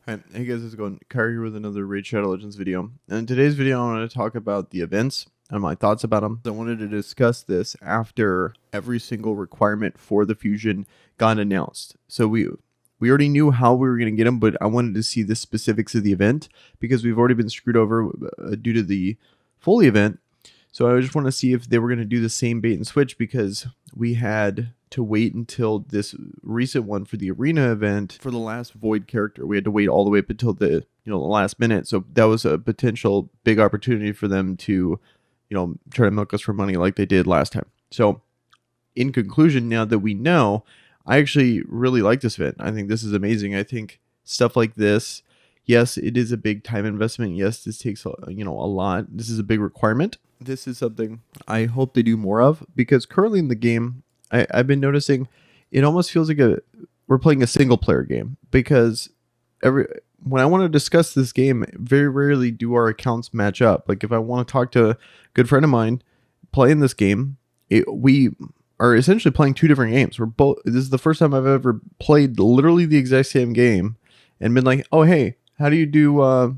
Hi, hey guys, how's it going? Kire here with another Raid Shadow Legends video. And in today's video, I want to talk about the events and my thoughts about them. I wanted to discuss this after every single requirement for the fusion got announced. So we already knew how we were going to get them, but I wanted to see the specifics of the event because we've already been screwed over due to the Foley event. So I just want to see if they were going to do the same bait and switch because we had to wait until this recent one for the arena event for the last void character. We had to wait all the way up until the last minute. So that was a potential big opportunity for them to, try to milk us for money like they did last time. So in conclusion, now that we know, I actually really like this event. I think this is amazing. I think stuff like this, yes, it is a big time investment. Yes, this takes a lot. This is a big requirement. This is something I hope they do more of because currently in the game, I've been noticing it almost feels like we're playing a single player game because when I want to discuss this game, very rarely do our accounts match up. Like if I want to talk to a good friend of mine playing this game, we are essentially playing two different games. This is the first time I've ever played literally the exact same game and been like, oh hey, how do you do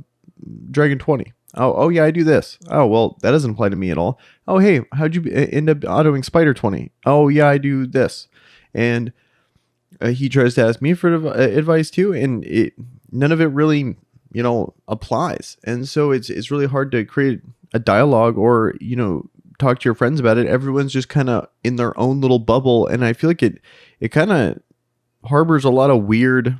Dragon 20? Oh yeah, I do this. Oh well, that doesn't apply to me at all. Oh hey, how'd you end up autoing Spider 20? Oh yeah, I do this. And he tries to ask me for advice too, and none of it really applies. And so it's really hard to create a dialogue or talk to your friends about it. Everyone's just kind of in their own little bubble, and I feel like it kind of harbors a lot of weird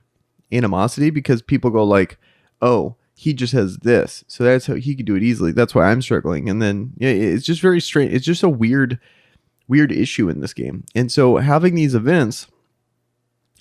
animosity because people go like, oh, he just has this, so that's how he could do it easily. That's why I'm struggling. And then it's just very strange. It's just a weird issue in this game. And so having these events,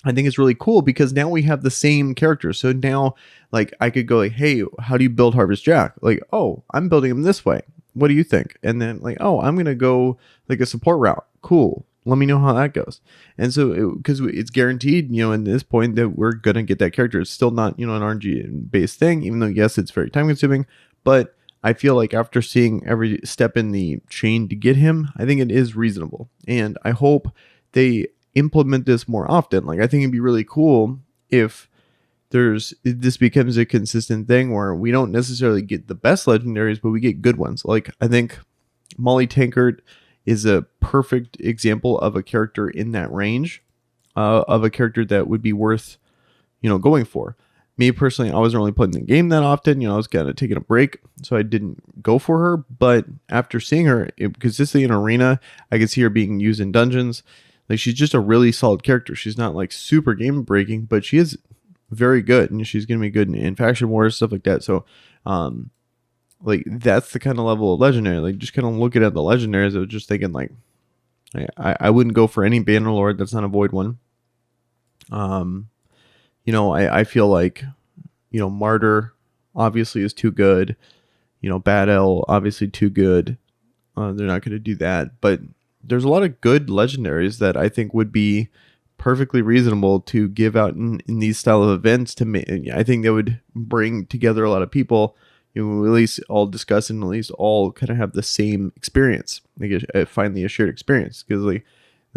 I think it's really cool because now we have the same characters. So now, like, I could go like, hey, how do you build Harvest Jack? Like, oh, I'm building him this way. What do you think? And then like, oh, I'm gonna go like a support route. Cool. Let me know how that goes. And so, because it's guaranteed, in this point that we're going to get that character. It's still not, an RNG based thing, even though, yes, it's very time consuming. But I feel like after seeing every step in the chain to get him, I think it is reasonable. And I hope they implement this more often. Like, I think it'd be really cool if this becomes a consistent thing where we don't necessarily get the best legendaries, but we get good ones. Like, I think Molly Tankard is a perfect example of a character in that range, of a character that would be worth, going for. Me personally, I wasn't really playing the game that often. I was kind of taking a break, so I didn't go for her. But after seeing her consistently in arena, I could see her being used in dungeons. Like she's just a really solid character. She's not like super game breaking, but she is very good, and she's gonna be good in faction wars, stuff like that. So, like that's the kind of level of legendary. Like just kind of looking at the legendaries, I was just thinking like, I wouldn't go for any Bannerlord that's not a void one. I feel like, Martyr obviously is too good. Bad L obviously too good. They're not going to do that, but there's a lot of good legendaries that I think would be perfectly reasonable to give out in these style of events. I think they would bring together a lot of people. At least all discuss and at least all kind of have the same experience. Like finally a shared experience. Because like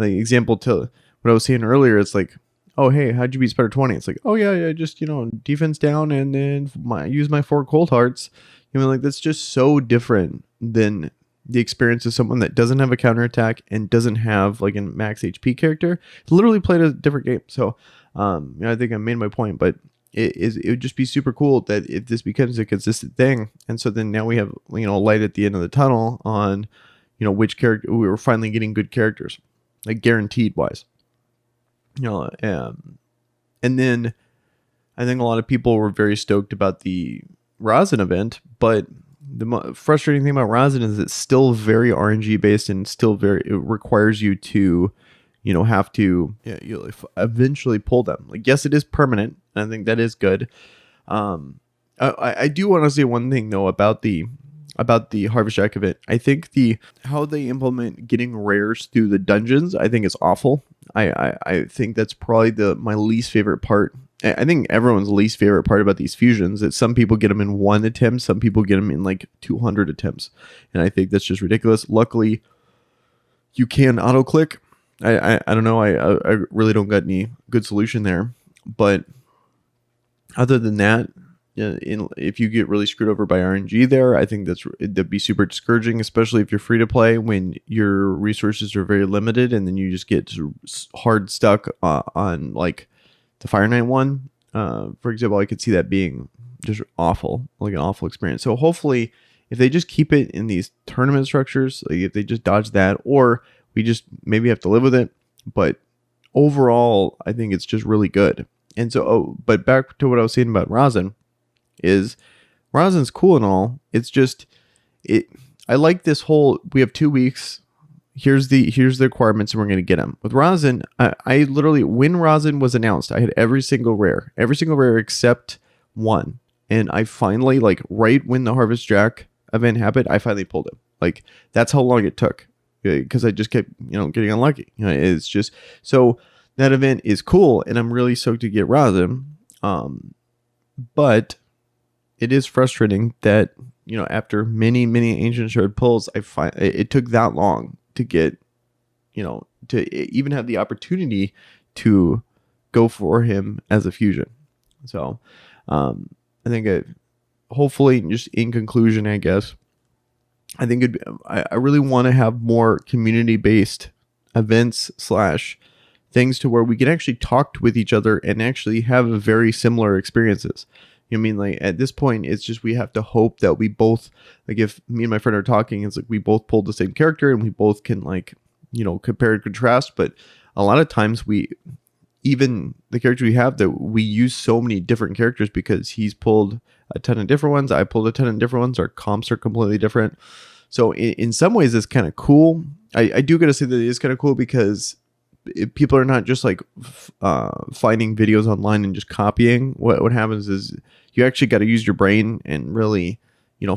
example to what I was saying earlier, it's like, oh hey, how'd you beat Spider 20? It's like, oh yeah, just defense down and then use my 4 cold hearts. Like that's just so different than the experience of someone that doesn't have a counterattack and doesn't have like a max HP character. Literally played a different game. So I think I made my point, but it would just be super cool that if this becomes a consistent thing. And so then now we have light at the end of the tunnel on which character we were finally getting good characters, like guaranteed wise. And then I think a lot of people were very stoked about the Rosin event, but the frustrating thing about Rosin is it's still very RNG based and still it requires you to have to eventually pull them. Like, yes, it is permanent, and I think that is good. I do want to say one thing though about the Harvest Jack event. I think how they implement getting rares through the dungeons, I think is awful. I think that's probably my least favorite part. I think everyone's least favorite part about these fusions that some people get them in 1 attempt, some people get them in like 200 attempts, and I think that's just ridiculous. Luckily, you can auto click. I don't know. I really don't got any good solution there, but Other than that, if you get really screwed over by RNG there, I think that'd be super discouraging, especially if you're free to play when your resources are very limited, and then you just get hard stuck on like the Fire Knight one. For example, I could see that being just awful, like an awful experience. So hopefully, if they just keep it in these tournament structures, like if they just dodge that, or we just maybe have to live with it, but overall, I think it's just really good. And so, but back to what I was saying about Rosin, is Rosin's cool and all. It's just, I like this whole, we have 2 weeks. Here's the requirements and we're going to get them. With Rosin, I literally, when Rosin was announced, I had every single rare except one. And I finally, like right when the Harvest Jack event happened, I finally pulled him. Like that's how long it took, because I just kept, getting unlucky. It's just, so that event is cool, and I'm really stoked to get Rosin. But it is frustrating that, after many ancient shard pulls, I find it took that long to get, to even have the opportunity to go for him as a fusion. So I think hopefully, just in conclusion, I guess, I think I really want to have more community-based events / things to where we can actually talk with each other and actually have very similar experiences. I mean, like at this point, it's just we have to hope that we both, like if me and my friend are talking, it's like we both pulled the same character and we both can compare and contrast. But a lot of times even the character we have, that we use so many different characters because he's pulled a ton of different ones. I pulled a ton of different ones. Our comps are completely different. So in some ways, it's kind of cool. I do got to say that it is kind of cool because people are not just like finding videos online and just copying. What happens is you actually got to use your brain and really,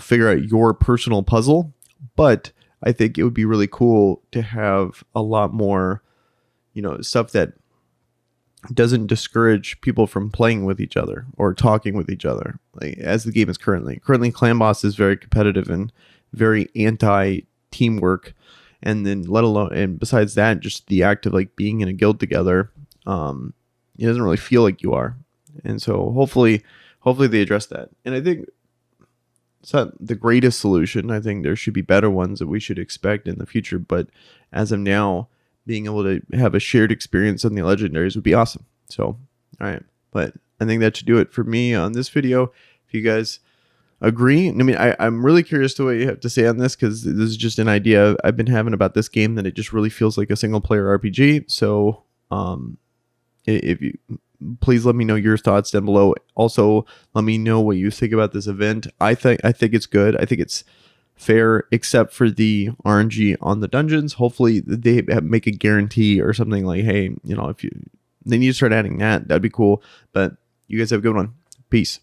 figure out your personal puzzle. But I think it would be really cool to have a lot more, stuff that doesn't discourage people from playing with each other or talking with each other. Like as the game is currently Clan Boss is very competitive and very anti teamwork. And then let alone, and besides that, just the act of like being in a guild together, it doesn't really feel like you are. And so hopefully they address that. And I think it's not the greatest solution. I think there should be better ones that we should expect in the future. But as of now, being able to have a shared experience on the legendaries would be awesome. So, all right. But I think that should do it for me on this video. If you guys agree, I mean, I'm really curious to what you have to say on this, because this is just an idea I've been having about this game, that it just really feels like a single player RPG. So if you please let me know your thoughts down below. Also, let me know what you think about this event. I think it's good. I think it's fair, except for the RNG on the dungeons. Hopefully they make a guarantee or something like, hey, if they need to start adding that, that'd be cool. But you guys have a good one. Peace.